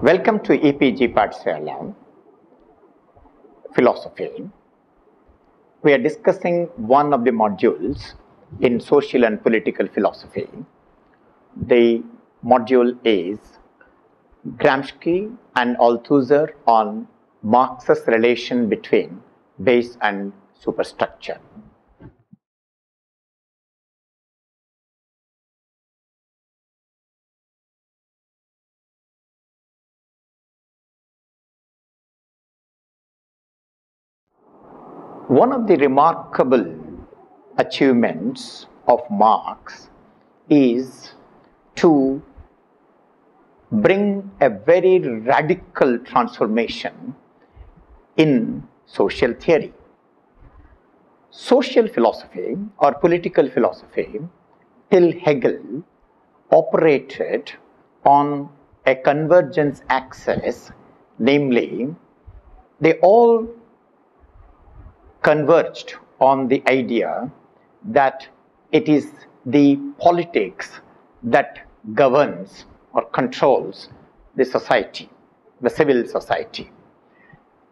Welcome to EPG Pathshala Philosophy. We are discussing one of the modules in social and political philosophy. The module is Gramsci and Althusser on Marx's relation between base and superstructure. One of the remarkable achievements of Marx is to bring a very radical transformation in social theory. Social philosophy or political philosophy till Hegel operated on a convergence axis, namely they all converged on the idea that it is the politics that governs or controls the society, the civil society.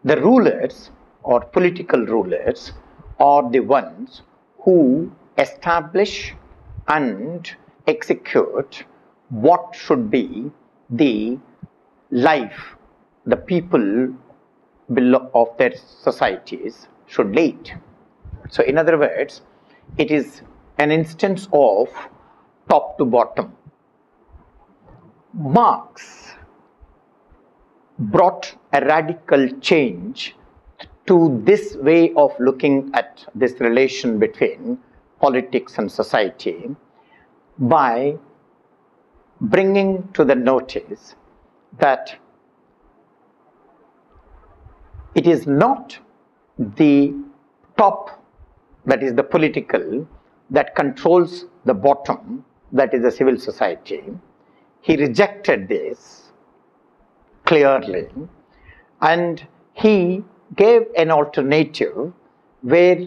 The rulers or political rulers are the ones who establish and execute what should be the life the people of their societies should lead. So in other words, it is an instance of top to bottom. Marx brought a radical change to this way of looking at this relation between politics and society by bringing to the notice that it is not the top, that is the political, that controls the bottom, that is the civil society. He rejected this clearly and he gave an alternative where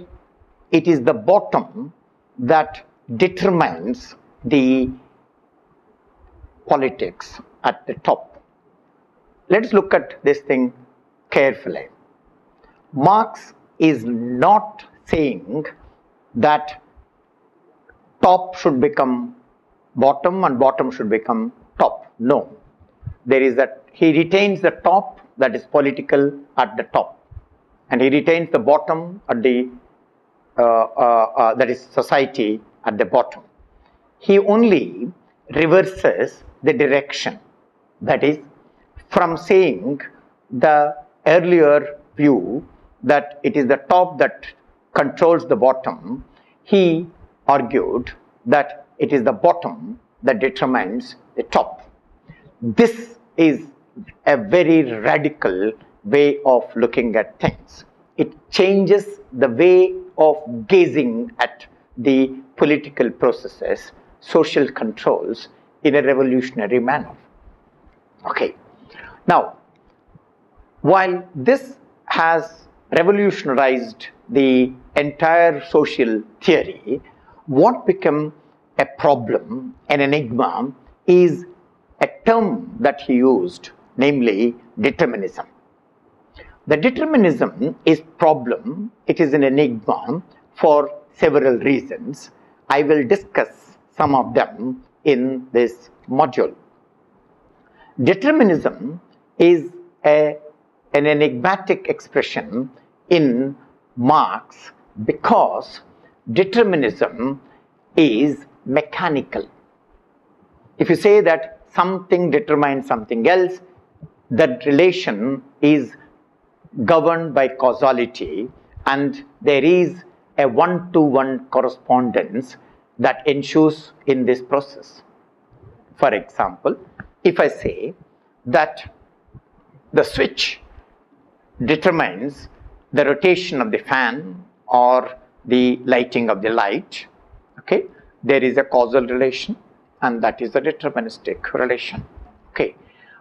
it is the bottom that determines the politics at the top. Let's look at this thing carefully. Marx is not saying that top should become bottom and bottom should become top. No. There is that he retains the top, that is political, at the top, and he retains the bottom at the that is society at the bottom. He only reverses the direction, that is from saying the earlier view that it is the top that controls the bottom. He argued that it is the bottom that determines the top. This is a very radical way of looking at things. It changes the way of gazing at the political processes, social controls in a revolutionary manner. Okay. Now, while this has revolutionized the entire social theory, what became a problem, an enigma, is a term that he used, namely determinism. The determinism is problem, it is an enigma for several reasons. I will discuss some of them in this module. Determinism is an enigmatic expression in Marx because determinism is mechanical. If you say that something determines something else, that relation is governed by causality and there is a one-to-one correspondence that ensues in this process. For example, if I say that the switch determines the rotation of the fan or the lighting of the light, okay, there is a causal relation and that is a deterministic relation. Okay,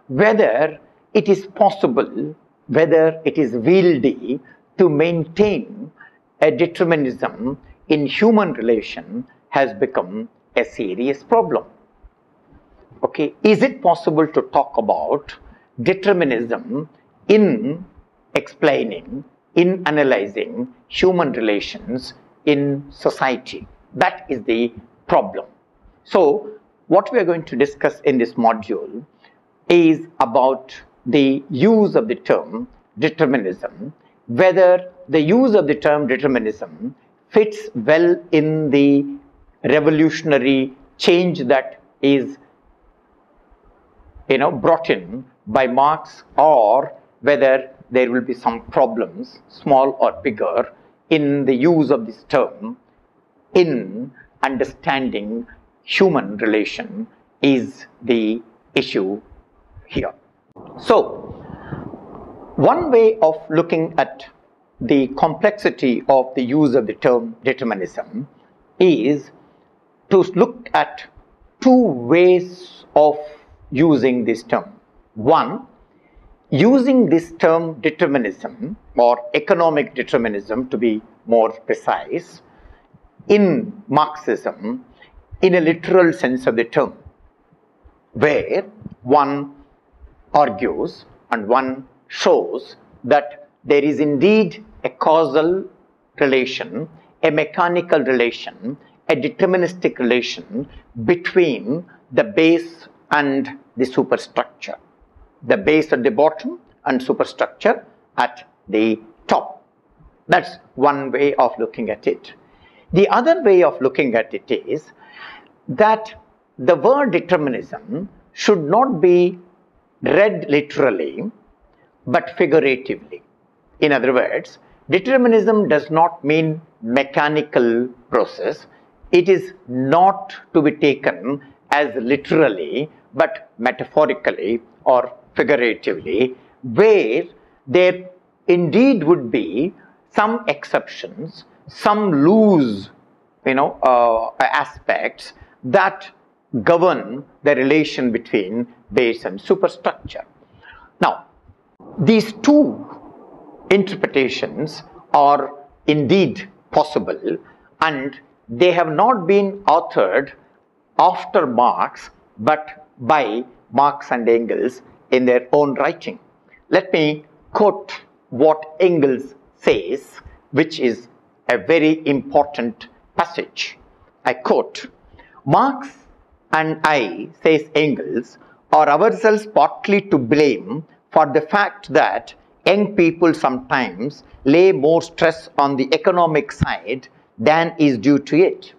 whether it is possible, whether it is wieldy to maintain a determinism in human relation has become a serious problem. Okay, is it possible to talk about determinism in explaining, in analyzing human relations in society. That is the problem. So, what we are going to discuss in this module is about the use of the term determinism, whether the use of the term determinism fits well in the revolutionary change that is brought in by Marx, or whether there will be some problems, small or bigger, in the use of this term in understanding human relation is the issue here. So, one way of looking at the complexity of the use of the term determinism is to look at two ways of using this term. One, using this term determinism, or economic determinism to be more precise, in Marxism in a literal sense of the term, where one argues and one shows that there is indeed a causal relation, a mechanical relation, a deterministic relation between the base and the superstructure. The base at the bottom and superstructure at the top. That's one way of looking at it. The other way of looking at it is that the word determinism should not be read literally but figuratively. In other words, determinism does not mean mechanical process. It is not to be taken as literally but metaphorically or figuratively, where there indeed would be some exceptions, some loose aspects that govern the relation between base and superstructure. Now, these two interpretations are indeed possible, and they have not been authored after Marx but by Marx and Engels in their own writing. Let me quote what Engels says, which is a very important passage. I quote, "Marx and I," says Engels, "are ourselves partly to blame for the fact that young people sometimes lay more stress on the economic side than is due to it.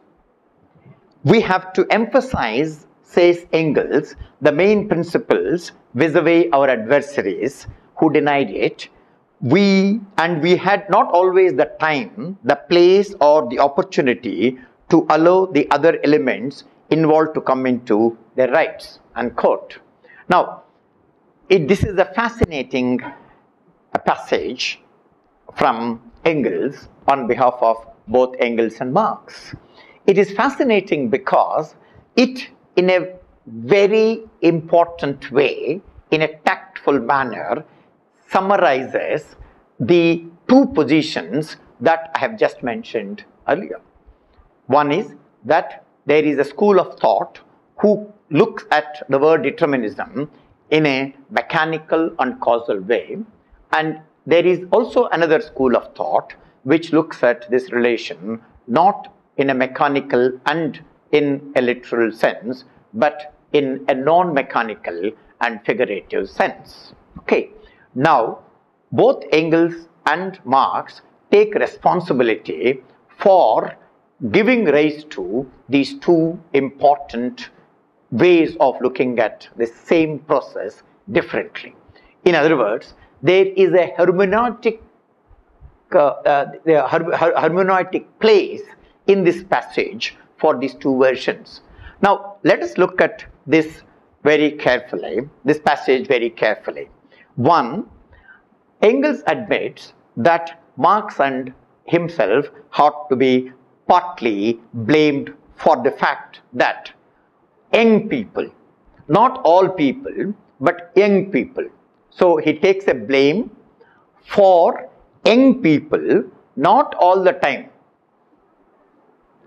We have to emphasize," says Engels, "the main principles vis-a-vis our adversaries who denied it. We had not always the time, the place, or the opportunity to allow the other elements involved to come into their rights." Unquote. Now, this is a fascinating passage from Engels on behalf of both Engels and Marx. It is fascinating because it, in a very important way, in a tactful manner, summarizes the two positions that I have just mentioned earlier. One is that there is a school of thought who looks at the word determinism in a mechanical and causal way, and there is also another school of thought which looks at this relation not in a mechanical and in a literal sense, but in a non-mechanical and figurative sense. Okay. Now, both Engels and Marx take responsibility for giving rise to these two important ways of looking at the same process differently. In other words, there is a hermeneutic place in this passage for these two versions. Now, let us look at this very carefully, this passage very carefully. One, Engels admits that Marx and himself ought to be partly blamed for the fact that young people, not all people, but young people. So he takes a blame for young people, not all the time,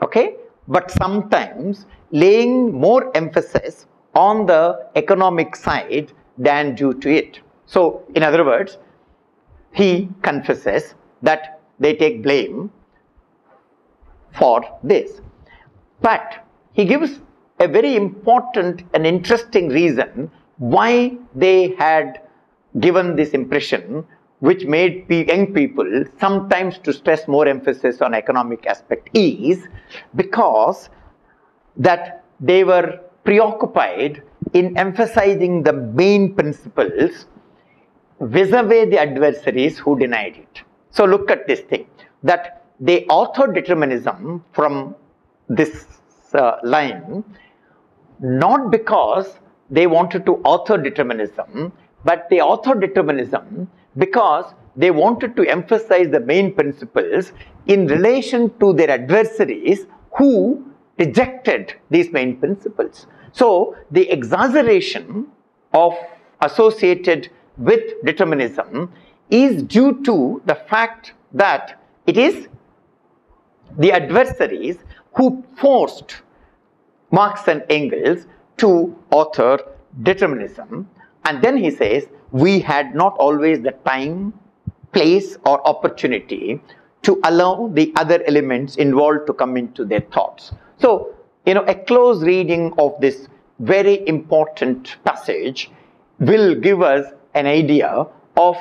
okay, but sometimes laying more emphasis on the economic side than due to it. So, in other words, he confesses that they take blame for this. But he gives a very important and interesting reason why they had given this impression, which made young people sometimes to stress more emphasis on economic aspect, is because that they were preoccupied in emphasizing the main principles vis-a-vis the adversaries who denied it. So look at this thing, that they authored determinism from this line, not because they wanted to author determinism, but they authored determinism because they wanted to emphasize the main principles in relation to their adversaries who rejected these main principles. So the exaggeration of associated with determinism is due to the fact that it is the adversaries who forced Marx and Engels to author determinism. And then he says, we had not always the time, place or opportunity to allow the other elements involved to come into their thoughts. So, a close reading of this very important passage will give us an idea of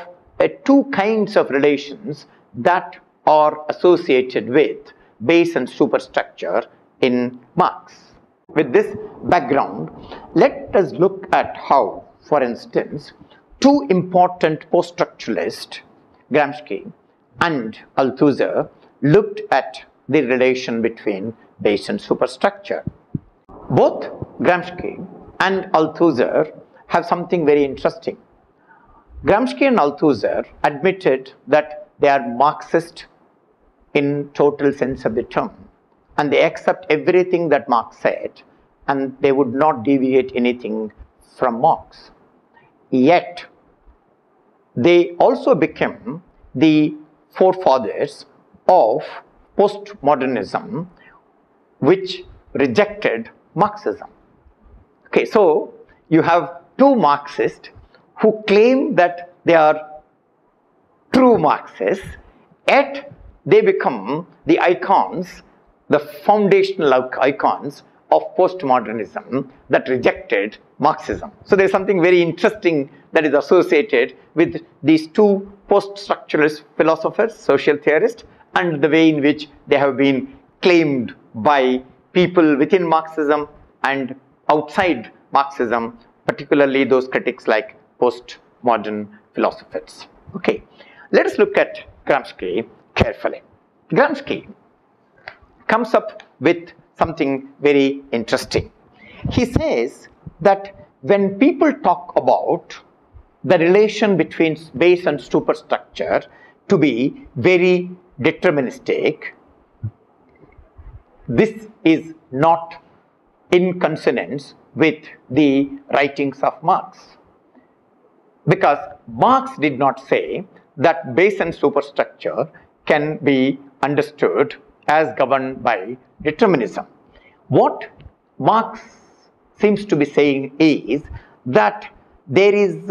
two kinds of relations that are associated with base and superstructure in Marx. With this background, let us look at how, for instance, two important post-structuralists, Gramsci and Althusser, looked at the relation between base and superstructure. Both Gramsci and Althusser have something very interesting. Gramsci and Althusser admitted that they are Marxist in total sense of the term, and they accept everything that Marx said, and they would not deviate anything from Marx. Yet, they also became the forefathers of postmodernism, which rejected Marxism. Okay, so you have two Marxists who claim that they are true Marxists, yet they become the icons, the foundational icons of postmodernism that rejected Marxism. So there is something very interesting that is associated with these two post-structuralist philosophers, social theorists, and the way in which they have been claimed by people within Marxism and outside Marxism, particularly those critics like postmodern philosophers. Okay, let us look at Gramsci carefully. Gramsci comes up with something very interesting. He says that when people talk about the relation between base and superstructure to be very deterministic, this is not in consonance with the writings of Marx. Because Marx did not say that base and superstructure can be understood as governed by determinism. What Marx seems to be saying is that there is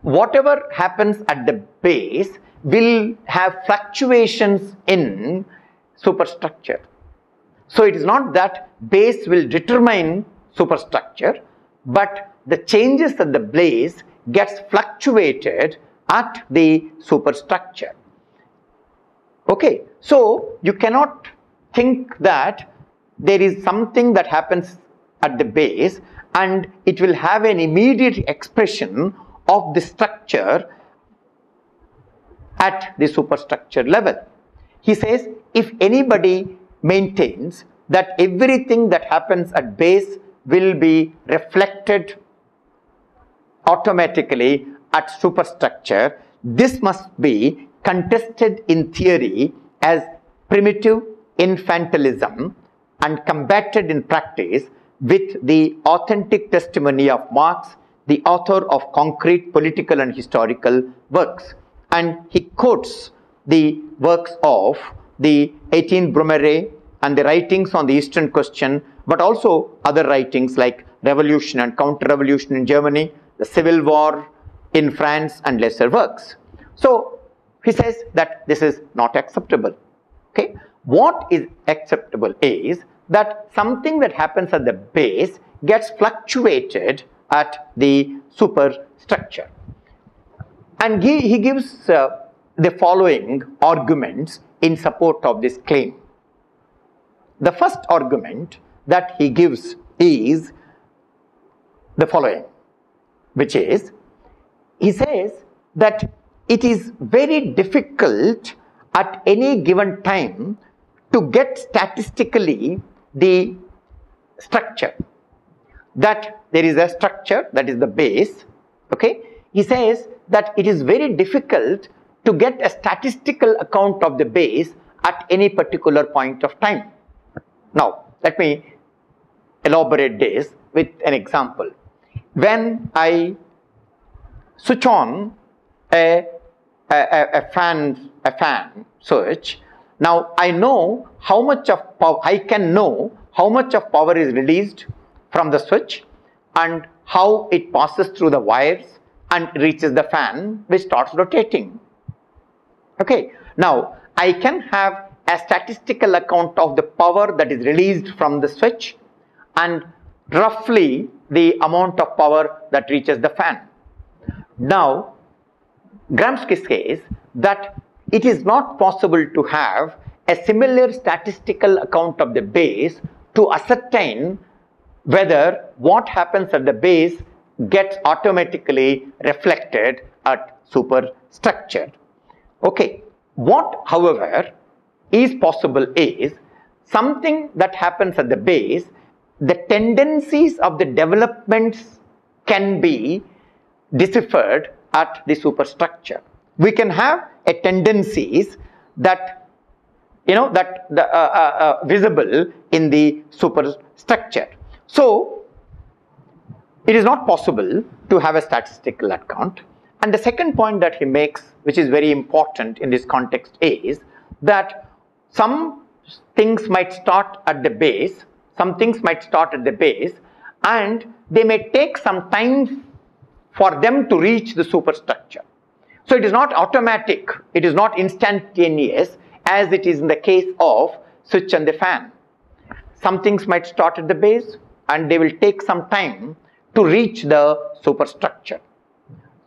whatever happens at the base will have fluctuations in superstructure. So it is not that base will determine superstructure, but the changes at the base gets fluctuated at the superstructure. Okay, so you cannot think that there is something that happens at the base and it will have an immediate expression of the structure at the superstructure level. He says if anybody maintains that everything that happens at base will be reflected automatically at superstructure, this must be contested in theory as primitive infantilism and combated in practice with the authentic testimony of Marx, the author of concrete political and historical works. And he quotes the works of the 18 Brumaire and the writings on the Eastern question, but also other writings like Revolution and Counter-Revolution in Germany, the Civil War in France and lesser works. So he says that this is not acceptable. Okay, what is acceptable is that something that happens at the base gets fluctuated at the superstructure. And he gives the following arguments in support of this claim. The first argument that he gives is the following, which is, he says that it is very difficult at any given time to get statistically the structure, that there is a structure that is the base. Okay, he says that it is very difficult to get a statistical account of the base at any particular point of time. Now let me elaborate this with an example. When I switch on a fan switch, now I know how much of power, I can know how much of power is released from the switch and how it passes through the wires and reaches the fan, which starts rotating. Okay, now I can have a statistical account of the power that is released from the switch and roughly the amount of power that reaches the fan. Now Gramsci says that it is not possible to have a similar statistical account of the base to ascertain whether what happens at the base gets automatically reflected at superstructure. Okay, what however is possible is something that happens at the base, the tendencies of the developments can be deciphered at the superstructure. We can have a tendencies that visible in the superstructure. So it is not possible to have a statistical account. And the second point that he makes, which is very important in this context, is that some things might start at the base, and they may take some time for them to reach the superstructure. So it is not automatic, it is not instantaneous as it is in the case of switch and the fan. Some things might start at the base and they will take some time to reach the superstructure.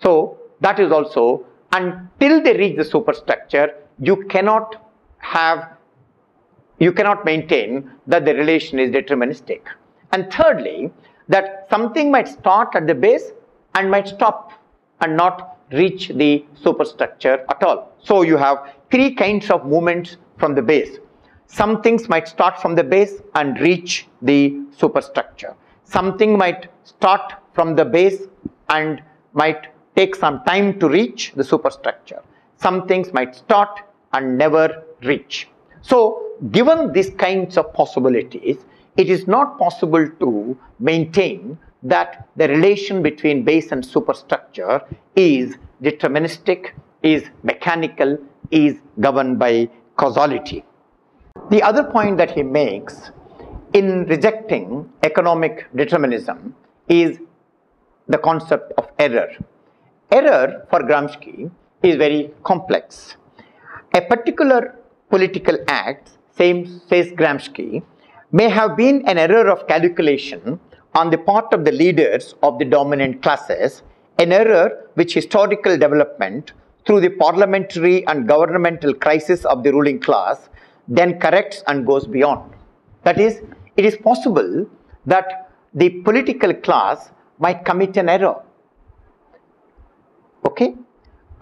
So that is also, until they reach the superstructure, you cannot maintain that the relation is deterministic. And thirdly, that something might start at the base and might stop and not reach the superstructure at all. So you have three kinds of movements from the base. Some things might start from the base and reach the superstructure. Something might start from the base and might take some time to reach the superstructure. Some things might start and never reach. So given these kinds of possibilities, it is not possible to maintain that the relation between base and superstructure is deterministic, is mechanical, is governed by causality. The other point that he makes in rejecting economic determinism is the concept of error. Error for Gramsci is very complex. A particular political act, says Gramsci, may have been an error of calculation on the part of the leaders of the dominant classes, an error which historical development through the parliamentary and governmental crisis of the ruling class then corrects and goes beyond. That is, it is possible that the political class might commit an error. Okay?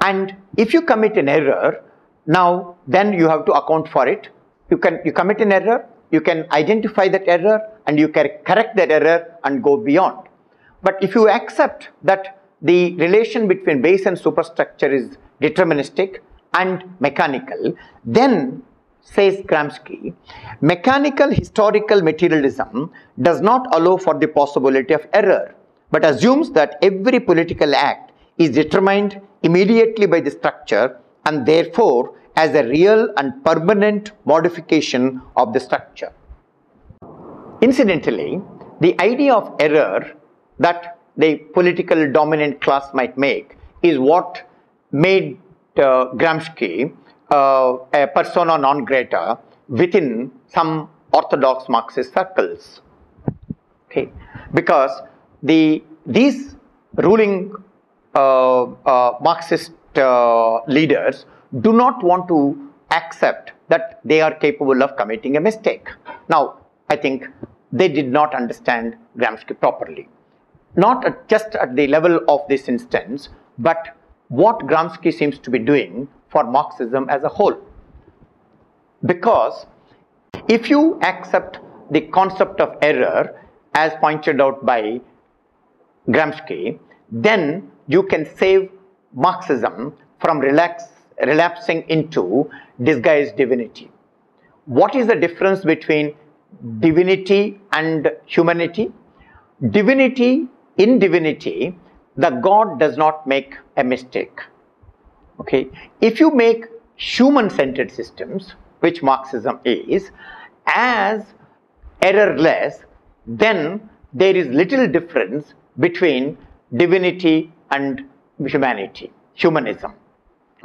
And if you commit an error, now then you have to account for it. You commit an error, you can identify that error and you can correct that error and go beyond. But if you accept that the relation between base and superstructure is deterministic and mechanical, then, says Gramsci, mechanical historical materialism does not allow for the possibility of error, but assumes that every political act is determined immediately by the structure and therefore as a real and permanent modification of the structure. Incidentally, the idea of error that the political dominant class might make is what made Gramsci a persona non grata within some orthodox Marxist circles. Okay, because these ruling Marxist leaders do not want to accept that they are capable of committing a mistake. Now, I think they did not understand Gramsci properly. Not just at the level of this instance, but what Gramsci seems to be doing for Marxism as a whole. Because if you accept the concept of error as pointed out by Gramsci, then you can save Marxism from relapsing into disguised divinity. What is the difference between divinity and humanity? In divinity, the God does not make a mistake. Okay, if you make human-centered systems, which Marxism is, as errorless, then there is little difference between divinity and humanism.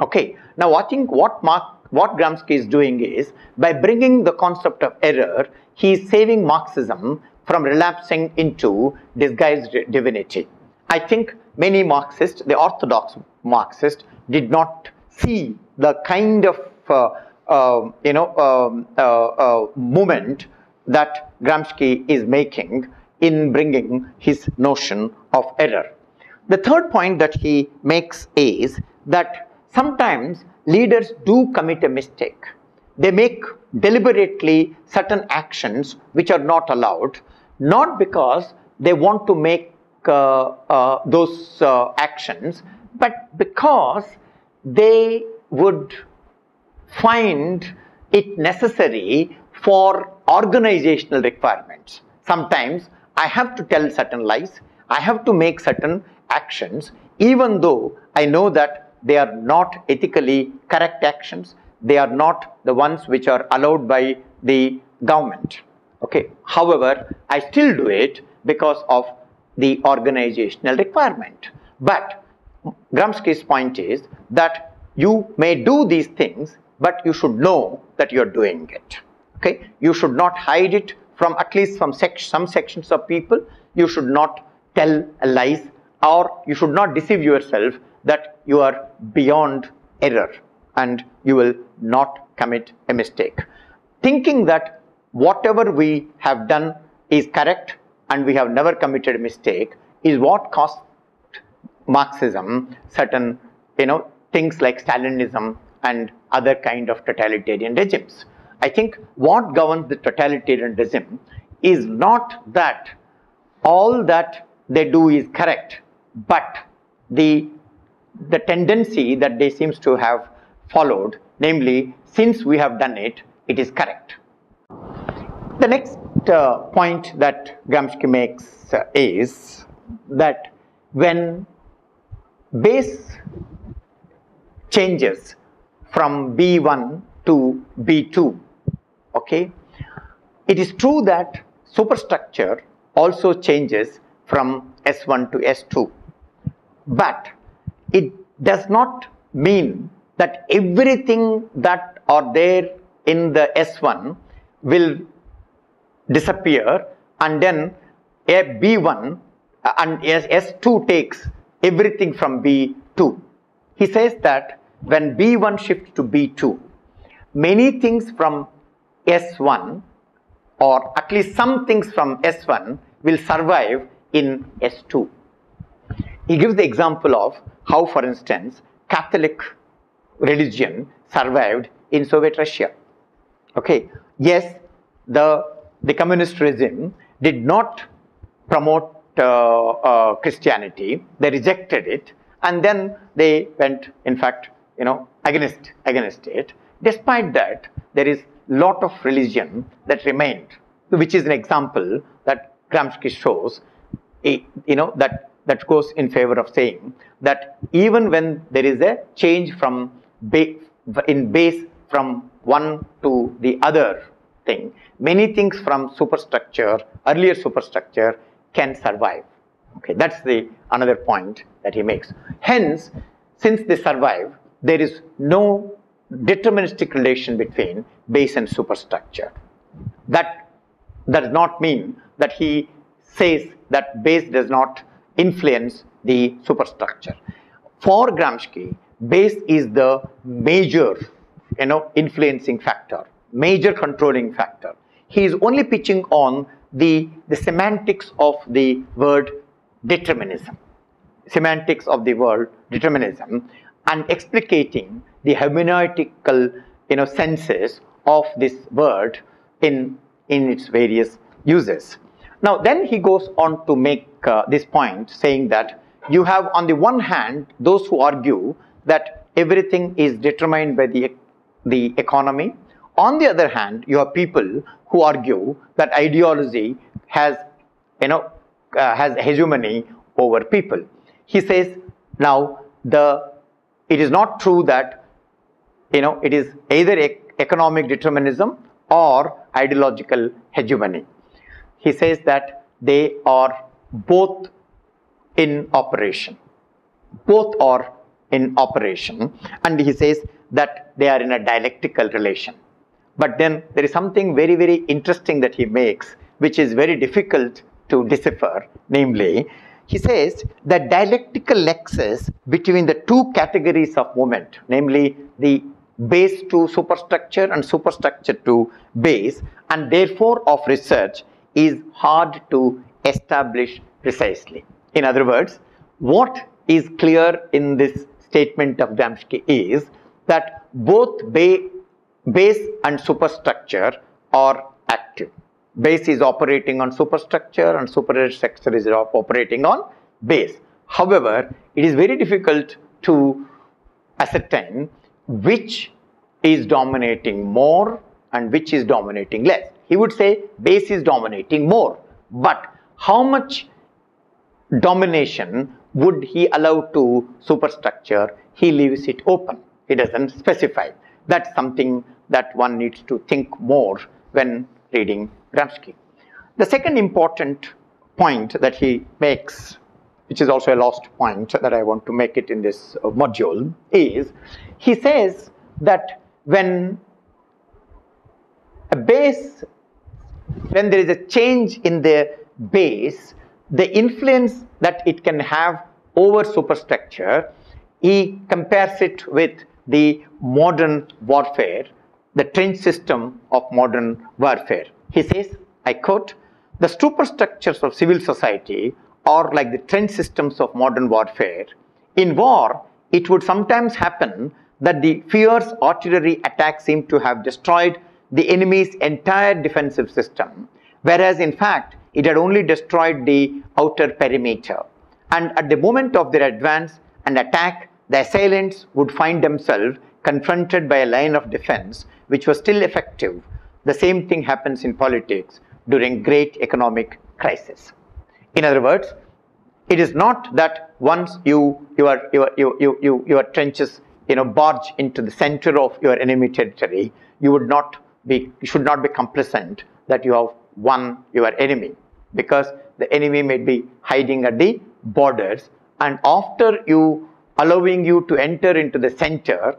Okay, now I think what Gramsci is doing is, by bringing the concept of error, he is saving Marxism from relapsing into disguised divinity. I think many Marxists, the orthodox Marxists, did not see the kind of movement that Gramsci is making in bringing his notion of error. The third point that he makes is that sometimes leaders do commit a mistake. They make deliberately certain actions which are not allowed, not because they want to make those actions, but because they would find it necessary for organizational requirements. Sometimes I have to tell certain lies, I have to make certain actions, even though I know that they are not ethically correct actions, they are not the ones which are allowed by the government. Okay. However, I still do it because of the organizational requirement. But Gramsci's point is that you may do these things, but you should know that you are doing it. Okay, you should not hide it from at least some sections of people. You should not tell lies, or you should not deceive yourself that you are beyond error and you will not commit a mistake. Thinking that whatever we have done is correct and we have never committed a mistake is what cost Marxism certain things like Stalinism and other kind of totalitarian regimes. I think what governs the totalitarian regime is not that all that they do is correct, but the tendency that they seems to have followed, namely, since we have done it, it is correct. The next point that Gramsci makes is that when base changes from B1 to B2, okay, it is true that superstructure also changes from S1 to S2, but it does not mean that everything that are there in the S1 will disappear and then a B1 and S2 takes everything from B2. He says that when B1 shifts to B2, many things from S1, or at least some things from S1, will survive in S2. He gives the example of how, for instance, Catholic religion survived in Soviet Russia. Okay, yes, the communist regime did not promote Christianity, they rejected it, and then they went, in fact, against it. Despite that, there is lot of religion that remained, which is an example that Gramsci shows, that goes in favor of saying that even when there is a change from base from one to the other thing, many things from superstructure, earlier superstructure, can survive. Okay, that's the another point that he makes. Hence, since they survive, there is no deterministic relation between base and superstructure. That does not mean that he says that base does not influence the superstructure. For Gramsci, base is the major, influencing factor, major controlling factor. He is only pitching on the semantics of the word determinism, and explicating the hermeneutical, senses of this word in its various uses. Now, then he goes on to make this point, saying that you have, on the one hand, those who argue that everything is determined by the economy. On the other hand, you have people who argue that ideology has hegemony over people. He says, now, it is not true that it is either economic determinism or ideological hegemony. He says that they are both in operation. Both are in operation, and he says that they are in a dialectical relation. But then there is something very, very interesting that he makes, which is very difficult to decipher. Namely, he says that dialectical nexus between the two categories of movement, namely the base to superstructure and superstructure to base, and therefore of research, is hard to establish precisely. In other words, what is clear in this statement of Gramsci is that both base and superstructure are active. Base is operating on superstructure and superstructure is operating on base. However, it is very difficult to ascertain which is dominating more and which is dominating less. He would say base is dominating more, but how much domination would he allow to superstructure? He leaves it open. He doesn't specify. That's something that one needs to think more when reading Gramsci. The second important point that he makes, which is also a last point that I want to make it in this module, is he says that when there is a change in the base, the influence that it can have over superstructure, he compares it with the modern warfare, the trench system of modern warfare. He says, I quote, "The superstructures of civil society are like the trench systems of modern warfare. In war, it would sometimes happen that the fierce artillery attacks seem to have destroyed the enemy's entire defensive system, whereas in fact, it had only destroyed the outer perimeter. And at the moment of their advance and attack, the assailants would find themselves confronted by a line of defense which was still effective. The same thing happens in politics during great economic crisis." In other words, it is not that once your trenches barge into the center of your enemy territory, you should not be complacent that you have won your enemy, because the enemy may be hiding at the borders, and after allowing you to enter into the center,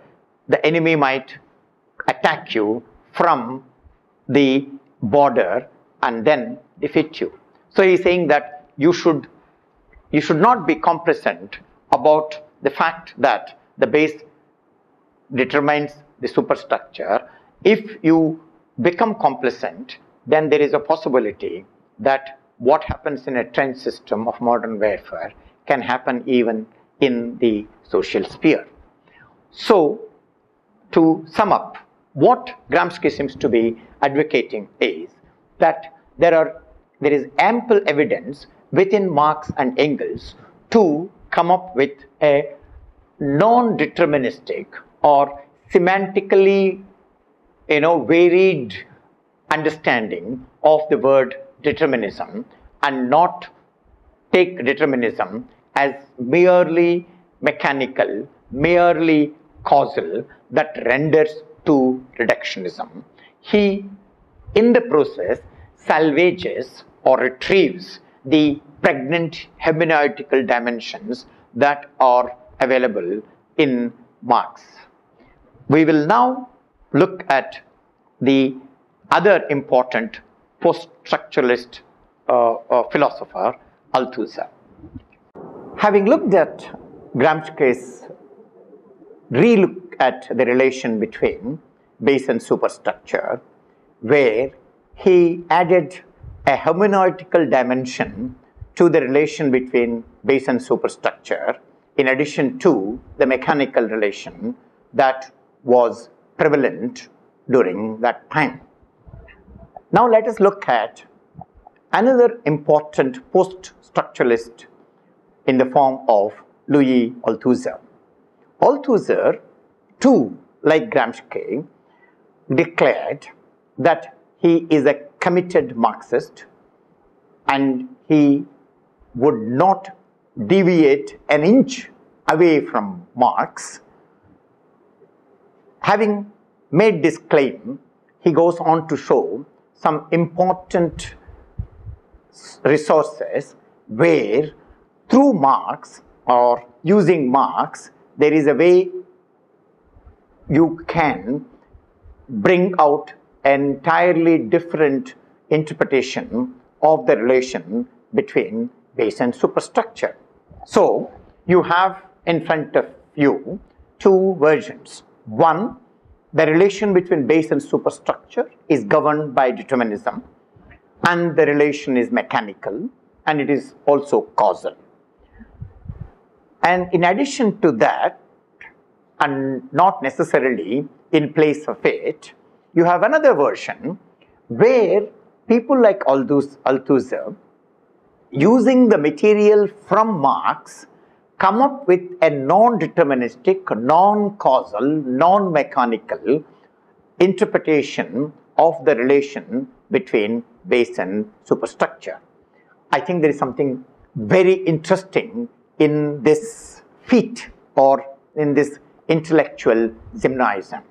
the enemy might attack you from the border and then defeat you. So he is saying that you should not be complacent about the fact that the base determines the superstructure. If you become complacent, then there is a possibility that what happens in a trench system of modern warfare can happen even in the social sphere. So, to sum up, what Gramsci seems to be advocating is that there is ample evidence within Marx and Engels to come up with a non-deterministic or semantically varied understanding of the word determinism, and not take determinism as merely mechanical, merely causal, that renders to reductionism. He, in the process, salvages or retrieves the pregnant hermeneutical dimensions that are available in Marx. We will now look at the other important post-structuralist philosopher, Althusser. Having looked at Gramsci's relook at the relation between base and superstructure, where he added a hermeneutical dimension to the relation between base and superstructure, in addition to the mechanical relation that was prevalent during that time. Now let us look at another important post-structuralist in the form of Louis Althusser. Althusser, too, like Gramsci, declared that he is a committed Marxist and he would not deviate an inch away from Marx. Having made this claim, he goes on to show some important resources where through Marx or using Marx, there is a way you can bring out an entirely different interpretation of the relation between base and superstructure. So you have in front of you two versions. One, the relation between base and superstructure is governed by determinism, and the relation is mechanical, and it is also causal. And in addition to that, and not necessarily in place of it, you have another version where people like Althusser, using the material from Marx, come up with a non-deterministic, non-causal, non-mechanical interpretation of the relation between base and superstructure. I think there is something very interesting in this feat or in this intellectual gymnasium.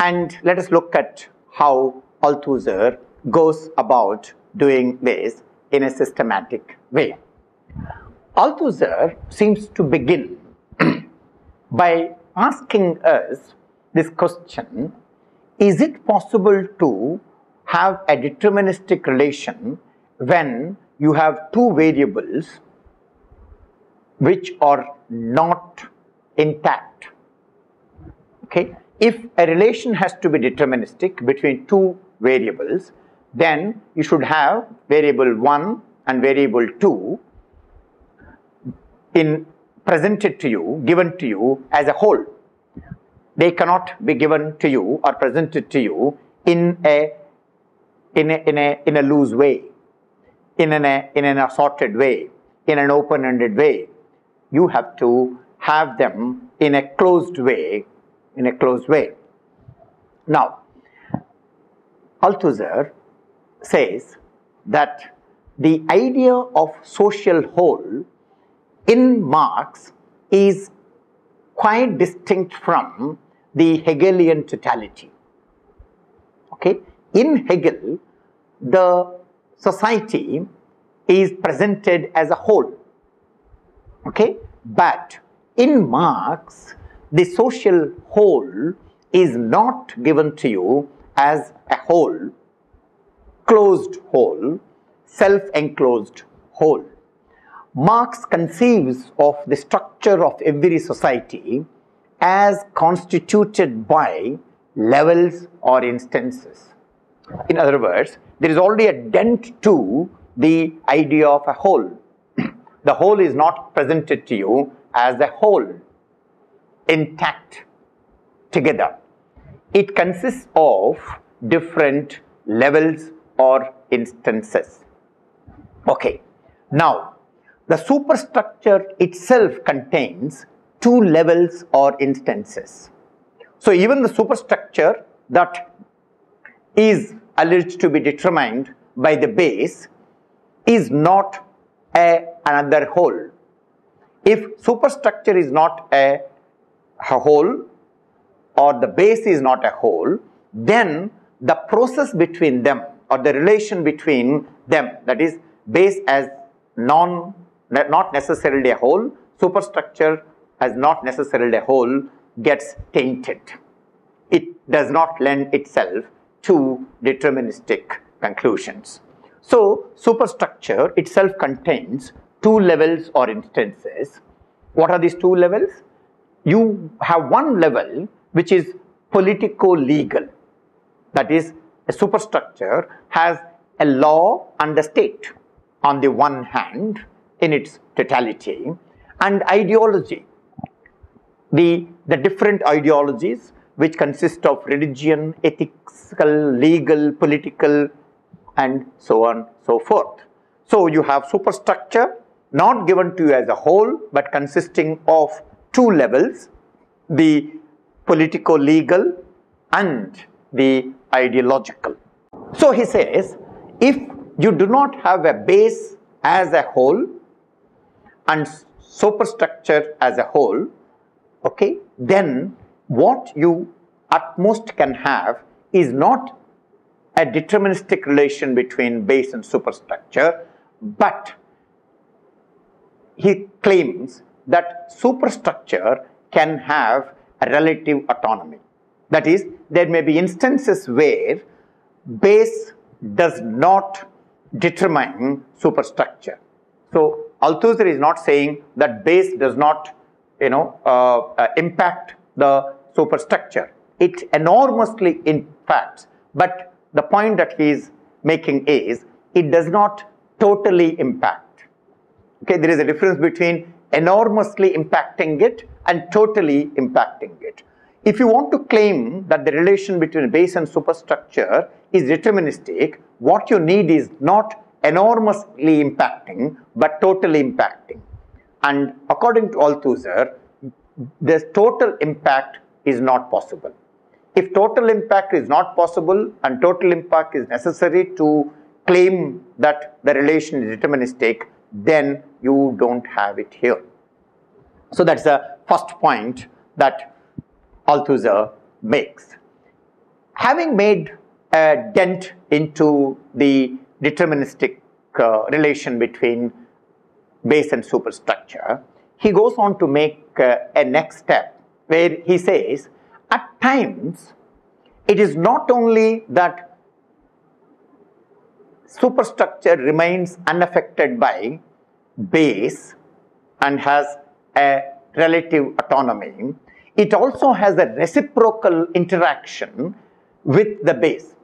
And let us look at how Althusser goes about doing this in a systematic way. Althusser seems to begin by asking us this question: is it possible to have a deterministic relation when you have two variables which are not intact? Okay, if a relation has to be deterministic between two variables, then you should have variable 1 and variable 2 presented to you, given to you as a whole. They cannot be given to you or presented to you in a loose way, in an assorted way, in an open-ended way. You have to have them in a closed way, Now, Althusser says that the idea of social whole in Marx is quite distinct from the Hegelian totality. Okay? In Hegel, the society is presented as a whole. Okay? But in Marx, the social whole is not given to you as a whole, closed whole, self-enclosed whole. Marx conceives of the structure of every society as constituted by levels or instances. In other words, there is already a dent to the idea of a whole. The whole is not presented to you as a whole, intact, together. It consists of different levels or instances. Okay, now the superstructure itself contains two levels or instances. So even the superstructure that is alleged to be determined by the base is not another whole. If superstructure is not a whole, or the base is not a whole, then the process between them or the relation between them, that is base as not necessarily a whole, superstructure as not necessarily a whole gets tainted. It does not lend itself to deterministic conclusions. So superstructure itself contains two levels or instances. What are these two levels? You have one level which is politico-legal. That is, a superstructure has a law and a state on the one hand in its totality, and ideology. The different ideologies which consist of religion, ethical, legal, political, and so on, so forth. So you have superstructure not given to you as a whole, but consisting of two levels, the politico-legal and the ideological. So he says, if you do not have a base as a whole and superstructure as a whole, okay, then what you at most can have is not a deterministic relation between base and superstructure, but he claims that superstructure can have a relative autonomy. That is, there may be instances where base does not determine superstructure. So Althusser is not saying that base does not impact the superstructure. It enormously impacts, but the point that he is making is it does not totally impact. Okay, there is a difference between enormously impacting it and totally impacting it. If you want to claim that the relation between base and superstructure is deterministic, what you need is not enormously impacting but totally impacting. And according to Althusser, this total impact is not possible. If total impact is not possible and total impact is necessary to claim that the relation is deterministic, then you don't have it here. So that's the first point that Althusser makes. Having made a dent into the deterministic relation between base and superstructure, he goes on to make a next step where he says, at times, it is not only that superstructure remains unaffected by base and has a relative autonomy, it also has a reciprocal interaction with the base.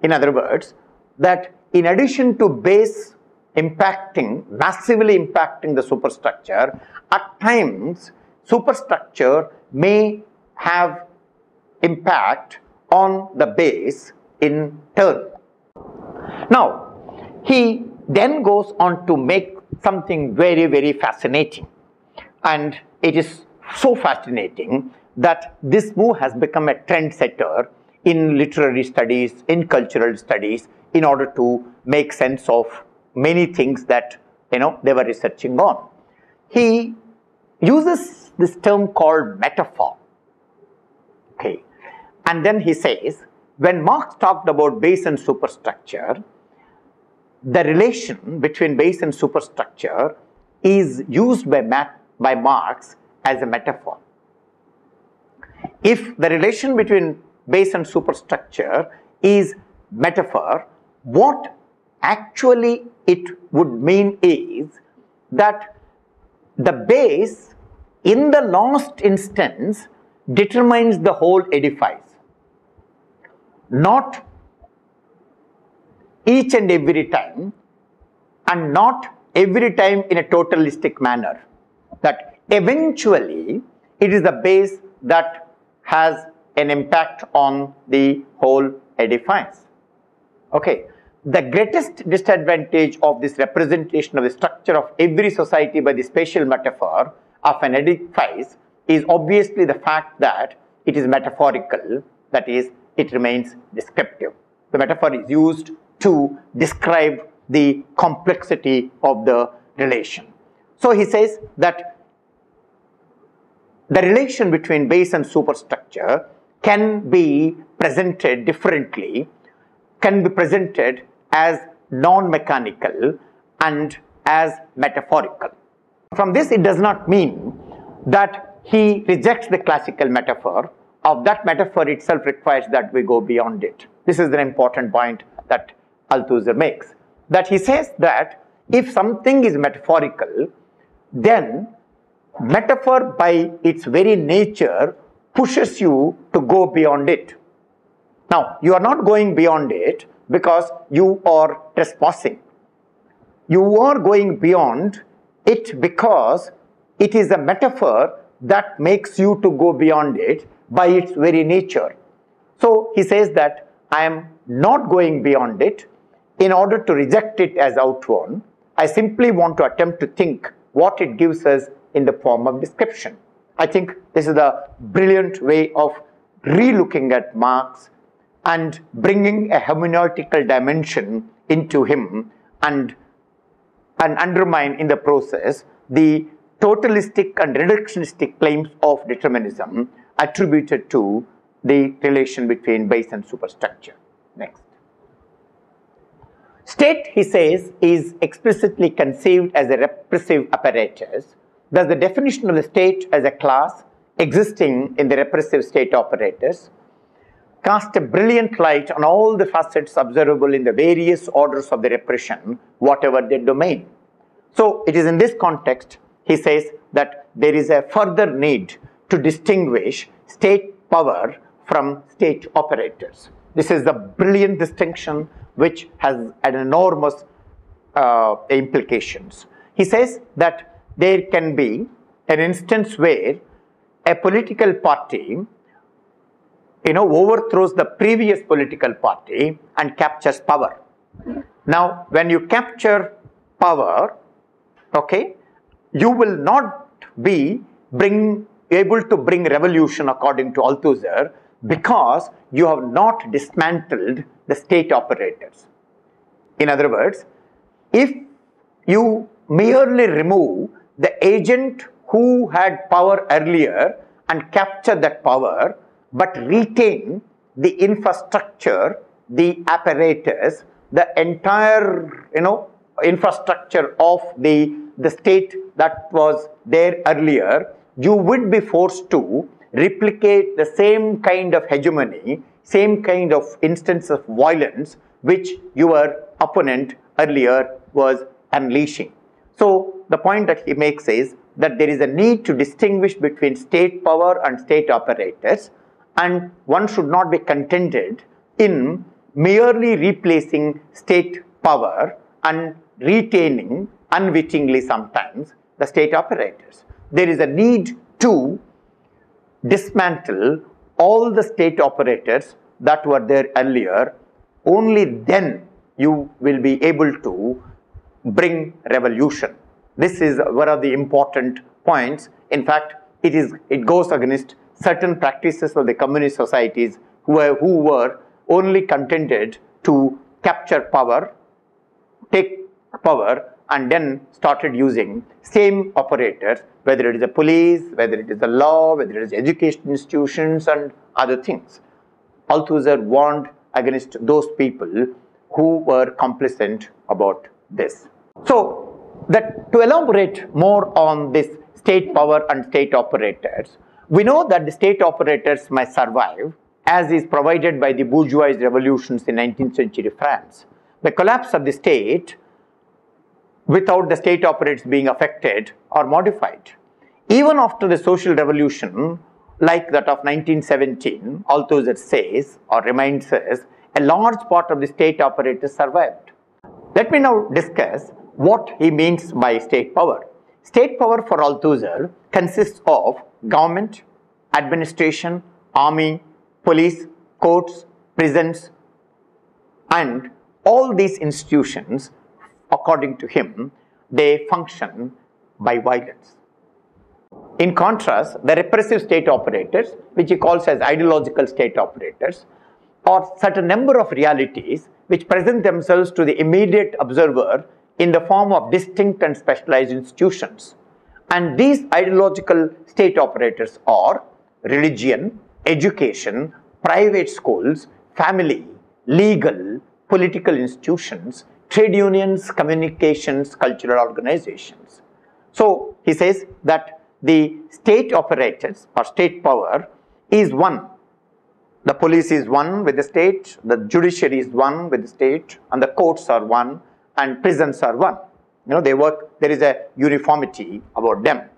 In other words, that in addition to base massively impacting the superstructure, at times superstructure may have impact on the base in turn. Now, he then goes on to make something very, very fascinating, and it is so fascinating that this move has become a trendsetter in literary studies, in cultural studies, in order to make sense of many things that they were researching on. He uses this term called metaphor. Okay, and then he says, when Marx talked about base and superstructure, the relation between base and superstructure is used by Marx as a metaphor. If the relation between base and superstructure is metaphor, what actually it would mean is that the base in the last instance determines the whole edifice, not each and every time, and not every time in a totalistic manner. That eventually it is the base that has an impact on the whole edifice. Okay, the greatest disadvantage of this representation of the structure of every society by the spatial metaphor of an edifice is obviously the fact that it is metaphorical, that is, it remains descriptive. The metaphor is used to describe the complexity of the relation. So he says that the relation between base and superstructure can be presented differently, can be presented as non-mechanical and as metaphorical. From this, it does not mean that he rejects the classical metaphor, or that metaphor itself requires that we go beyond it. This is an important point that Althusser makes, that he says that if something is metaphorical, then metaphor by its very nature pushes you to go beyond it. Now, you are not going beyond it because you are trespassing. You are going beyond it because it is a metaphor that makes you to go beyond it by its very nature. So he says that I am not going beyond it in order to reject it as outworn. I simply want to attempt to think what it gives us in the form of description. I think this is a brilliant way of re-looking at Marx and bringing a hermeneutical dimension into him and undermine in the process the totalistic and reductionistic claims of determinism attributed to the relation between base and superstructure. Next. State, he says, is explicitly conceived as a repressive apparatus. Thus, the definition of the state as a class existing in the repressive state apparatus cast a brilliant light on all the facets observable in the various orders of the repression, whatever their domain. So, it is in this context, he says, that there is a further need to distinguish state power from state operators. This is the brilliant distinction which has an enormous implications. He says that there can be an instance where a political party overthrows the previous political party and captures power. Now, when you capture power, okay, you will not be able to bring revolution according to Althusser because you have not dismantled the state operators. In other words, if you merely remove the agent who had power earlier and capture that power, but retain the infrastructure, the apparatus, the entire infrastructure of the state that was there earlier, you would be forced to replicate the same kind of hegemony, same kind of instance of violence which your opponent earlier was unleashing. So the point that he makes is that there is a need to distinguish between state power and state apparatus, and one should not be contented in merely replacing state power and retaining unwittingly sometimes the state apparatus. There is a need to dismantle all the state operators that were there earlier. Only then you will be able to bring revolution. This is one of the important points. In fact, it goes against certain practices of the communist societies who were only contented to capture power, take power, and then started using same operators, whether it is the police, whether it is the law, whether it is education institutions and other things. Althusser warned against those people who were complicit about this. So, to elaborate more on this state power and state operators, we know that the state operators may survive as is provided by the bourgeois revolutions in 19th century France. The collapse of the state without the state operators being affected or modified. Even after the social revolution like that of 1917, Althusser says or reminds us, a large part of the state operators survived. Let me now discuss what he means by state power. State power for Althusser consists of government, administration, army, police, courts, prisons, and all these institutions, according to him, they function by violence. In contrast, the repressive state operators, which he calls as ideological state operators, are certain number of realities which present themselves to the immediate observer in the form of distinct and specialized institutions. And these ideological state operators are religion, education, private schools, family, legal, political institutions, trade unions, communications, cultural organizations. So he says that the state operators or state power is one. The police is one with the state, the judiciary is one with the state, and the courts are one, and prisons are one. They work, there is a uniformity about them.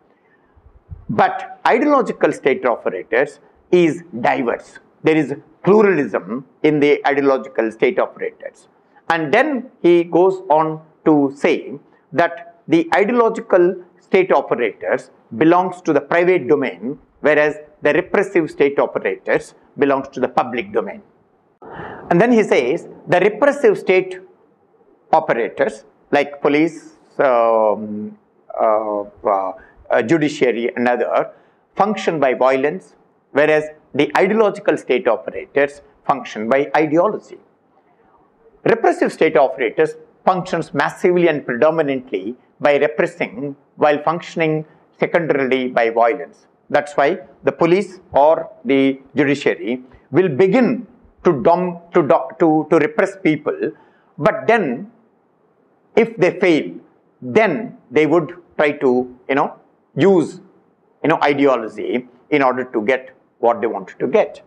But ideological state operators is diverse. There is pluralism in the ideological state operators. And then he goes on to say that the ideological state operators belongs to the private domain, whereas the repressive state operators belongs to the public domain. And then he says the repressive state operators like police, judiciary and other function by violence, whereas the ideological state operators function by ideology. Repressive state operators functions massively and predominantly by repressing while functioning secondarily by violence. That's why the police or the judiciary will begin to repress people, but then if they fail, then they would try to use ideology in order to get what they wanted to get.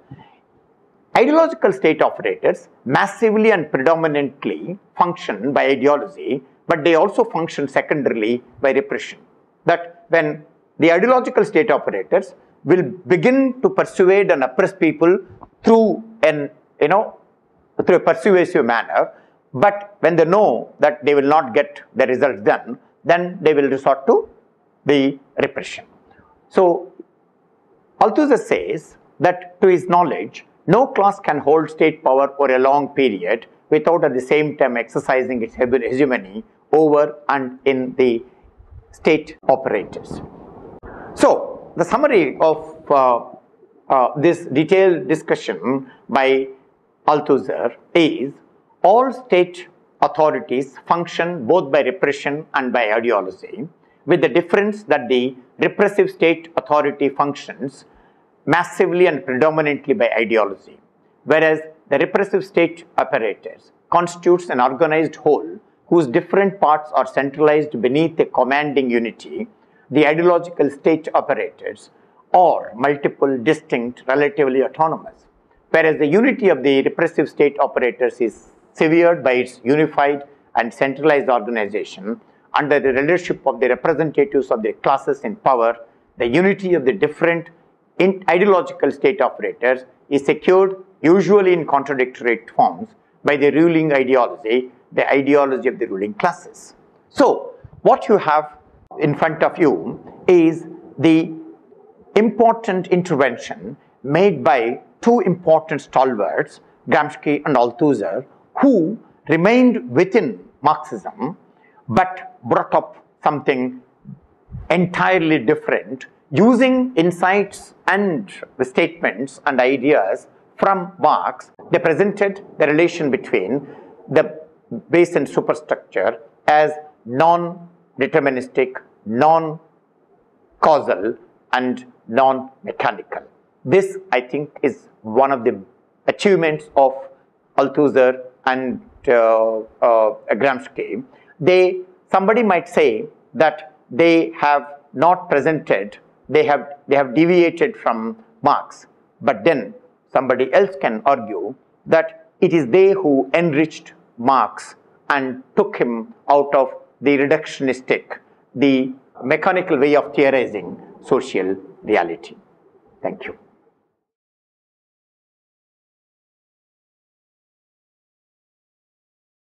Ideological state operators massively and predominantly function by ideology, but they also function secondarily by repression. That when the ideological state operators will begin to persuade and oppress people through through a persuasive manner, but when they know that they will not get the results done, then they will resort to the repression. So Althusser says that to his knowledge, no class can hold state power for a long period without at the same time exercising its hegemony over and in the state operators. So the summary of this detailed discussion by Althusser is all state authorities function both by repression and by ideology, with the difference that the repressive state authority functions massively and predominantly by ideology, whereas the repressive state apparatus constitutes an organized whole whose different parts are centralized beneath a commanding unity. The ideological state apparatus are multiple, distinct, relatively autonomous, whereas the unity of the repressive state apparatus is severed by its unified and centralized organization under the leadership of the representatives of the classes in power. The unity of the different ideological state operators is secured, usually in contradictory forms, by the ruling ideology, the ideology of the ruling classes. So what you have in front of you is the important intervention made by two important stalwarts, Gramsci and Althusser, who remained within Marxism but brought up something entirely different, using insights and statements and ideas from Marx. They presented the relation between the base and superstructure as non-deterministic, non-causal and non-mechanical. This, I think, is one of the achievements of Althusser and Gramsci. Somebody might say that they have not presented, they have deviated from Marx, but then somebody else can argue that it is they who enriched Marx and took him out of the reductionistic, the mechanical way of theorizing social reality. Thank you.